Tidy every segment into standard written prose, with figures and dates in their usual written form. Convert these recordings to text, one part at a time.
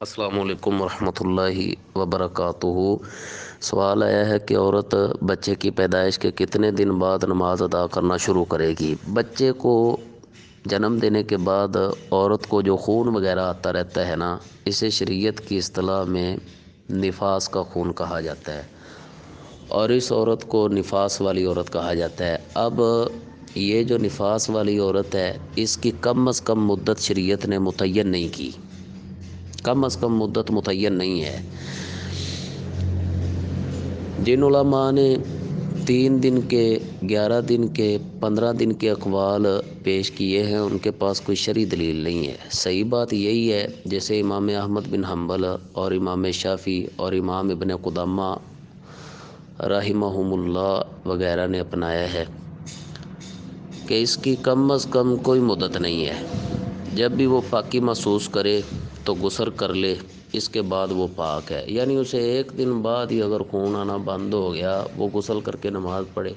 السلام علیکم ورحمۃ اللہ وبرکاتہ۔ سوال آیا ہے کہ عورت بچے کی پیدائش کے کتنے دن بعد نماز ادا کرنا شروع کرے گی؟ بچے کو جنم دینے کے بعد عورت کو جو خون وغیرہ آتا رہتا ہے نا، اسے شریعت کی اصطلاح میں نفاس کا خون کہا جاتا ہے، اور اس عورت کو نفاس والی عورت کہا جاتا ہے۔ اب یہ جو نفاس والی عورت ہے، اس کی کم از کم مدت شریعت نے متعین نہیں کی، کم از کم مدت متعین نہیں ہے۔ جن علماء نے 3 دن کے، 11 دن کے، 15 دن کے اقوال پیش کیے ہیں، ان کے پاس کوئی شرعی دلیل نہیں ہے۔ صحیح بات یہی ہے، جیسے امام احمد بن حنبل اور امام شافعی اور امام ابن قدامہ رحمہم اللہ وغیرہ نے اپنایا ہے کہ اس کی کم از کم کوئی مدت نہیں ہے۔ جب بھی وہ پاکی محسوس کرے تو غسل کر لے، اس کے بعد وہ پاک ہے۔ یعنی اسے 1 دن بعد ہی اگر خون آنا بند ہو گیا، وہ غسل کر کے نماز پڑھے،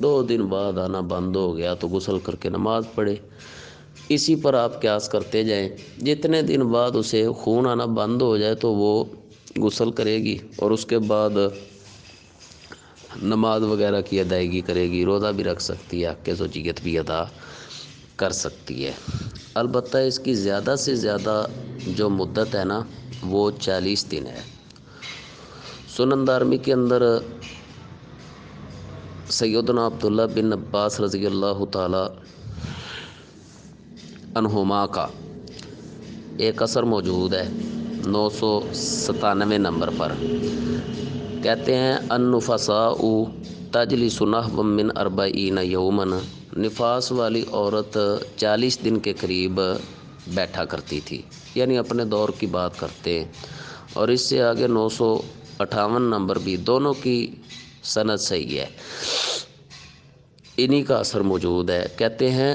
2 دن بعد آنا بند ہو گیا تو غسل کر کے نماز پڑھے، اسی پر آپ قیاس کرتے جائیں۔ جتنے دن بعد اسے خون آنا بند ہو جائے تو وہ غسل کرے گی، اور اس کے بعد نماز وغیرہ کی ادائیگی کرے گی، روزہ بھی رکھ سکتی ہے، حق زوجیت بھی ادا کر سکتی ہے۔ البتہ اس کی زیادہ سے زیادہ جو مدت ہے نا، وہ 40 دن ہے۔ سنن دارمی کے اندر سیدنا عبداللہ بن عباس رضی اللہ تعالی عنہما کا ایک اثر موجود ہے 997 نمبر پر۔ کہتے ہیں النفساء تجلس نحو من 40 یوما، نفاس والی عورت 40 دن کے قریب بیٹھا کرتی تھی، یعنی اپنے دور کی بات کرتے ہیں۔ اور اس سے آگے 958 نمبر بھی، دونوں کی سند صحیح ہے، انہی کا اثر موجود ہے۔ کہتے ہیں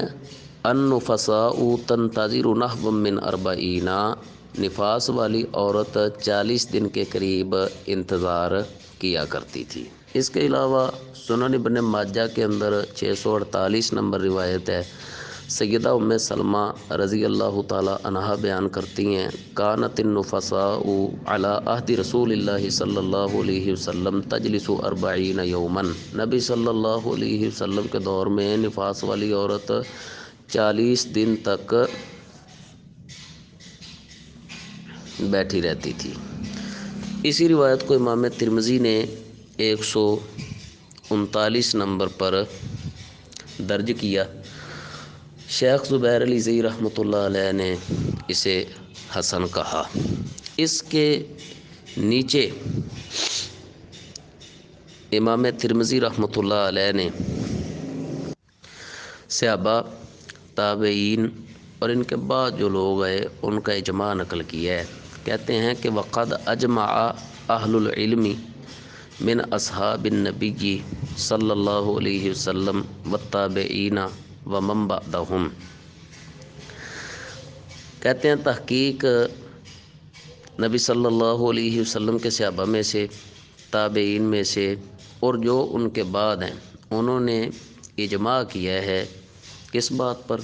النفساء تنتظر نحو من 40، نفاس والی عورت 40 دن کے قریب انتظار کیا کرتی تھی۔ اس کے علاوہ سنن ابن ماجہ کے اندر 648 نمبر روایت ہے، سیدہ ام سلمہ رضی اللہ تعالی عنہا بیان کرتی ہیں کانت النفساء علی عہد رسول اللہ صلی اللہ علیہ وسلم تجلس 40 یوما، نبی صلی اللہ علیہ وسلم کے دور میں نفاس والی عورت 40 دن تک بیٹھی رہتی تھی۔ اسی روایت کو امام ترمذی نے 139 نمبر پر درج کیا۔ شیخ زبیر علی زئی رحمۃ اللہ علیہ نے اسے حسن کہا۔ اس کے نیچے امام ترمذی رحمۃ اللہ علیہ نے صحابہ، تابعین اور ان کے بعد جو لوگ آئے ان کا اجماع نقل کیا ہے۔ کہتے ہیں کہ وقد اجمع اہل العلم من اصحاب النبی صلی اللہ علیہ وسلم والتابعین ومن بعدهم، کہتے ہیں تحقیق نبی صلی اللہ علیہ وسلم کے صحابہ میں سے، تابعین میں سے اور جو ان کے بعد ہیں، انہوں نے اجماع کیا ہے کس بات پر؟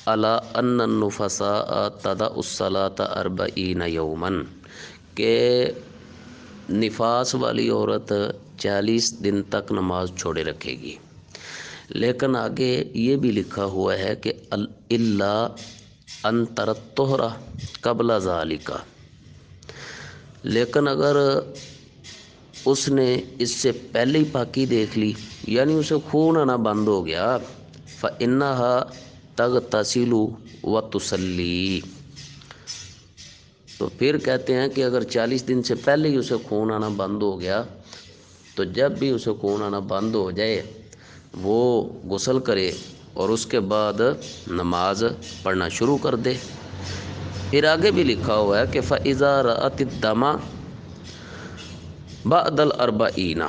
الا ان النفساء تدع الصلاۃ 40 یوما، کہ نفاس والی عورت 40 دن تک نماز چھوڑے رکھے گی۔ لیکن آگے یہ بھی لکھا ہوا ہے کہ الا ان ترت الطہر قبل ذالک، لیکن اگر اس نے اس سے پہلے ہی پاکی دیکھ لی، یعنی اسے خون آنا بند ہو گیا، فإنہا تغتسل وتصلی، تو پھر کہتے ہیں کہ اگر 40 دن سے پہلے ہی اسے خون آنا بند ہو گیا تو جب بھی اسے خون آنا بند ہو جائے وہ غسل کرے اور اس کے بعد نماز پڑھنا شروع کر دے۔ پھر آگے بھی لکھا ہوا ہے کہ فإذا رأت الدم بعد 40،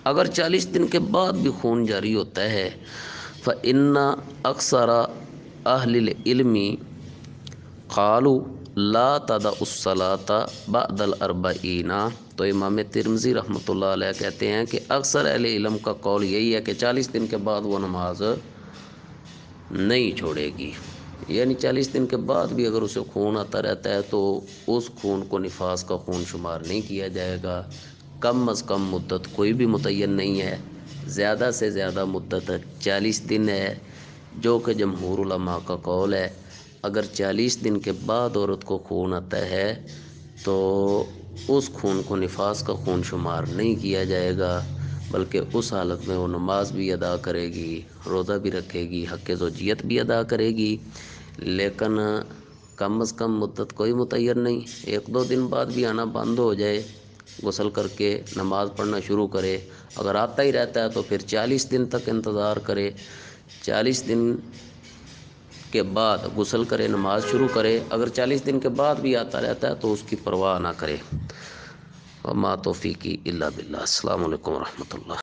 اگر 40 دن کے بعد بھی خون جاری ہوتا ہے، فإن اکثر اہل العلم قالوا لا تدع الصلاۃ بعد 40، تو امام ترمذی رحمۃ اللہ علیہ کہتے ہیں کہ اکثر اہل علم کا قول یہی ہے کہ 40 دن کے بعد وہ نماز نہیں چھوڑے گی، یعنی 40 دن کے بعد بھی اگر اسے خون آتا رہتا ہے تو اس خون کو نفاس کا خون شمار نہیں کیا جائے گا۔ کم از کم مدت کوئی بھی متعین نہیں ہے، زیادہ سے زیادہ مدت 40 دن ہے، جو کہ جمہور علماء کا قول ہے۔ اگر 40 دن کے بعد عورت کو خون آتا ہے تو اس خون کو نفاس کا خون شمار نہیں کیا جائے گا، بلکہ اس حالت میں وہ نماز بھی ادا کرے گی، روزہ بھی رکھے گی، حق زوجیت بھی ادا کرے گی، لیکن کم از کم مدت کوئی متعین نہیں۔ 1-2 دن بعد بھی آنا بند ہو جائے، غسل کر کے نماز پڑھنا شروع کرے، اگر آتا ہی رہتا ہے تو پھر 40 دن تک انتظار کرے، 40 دن کے بعد غسل کرے، نماز شروع کرے۔ اگر 40 دن کے بعد بھی آتا رہتا ہے تو اس کی پرواہ نہ کرے۔ وما توفیقی الا باللہ۔ السلام علیکم ورحمۃ اللہ۔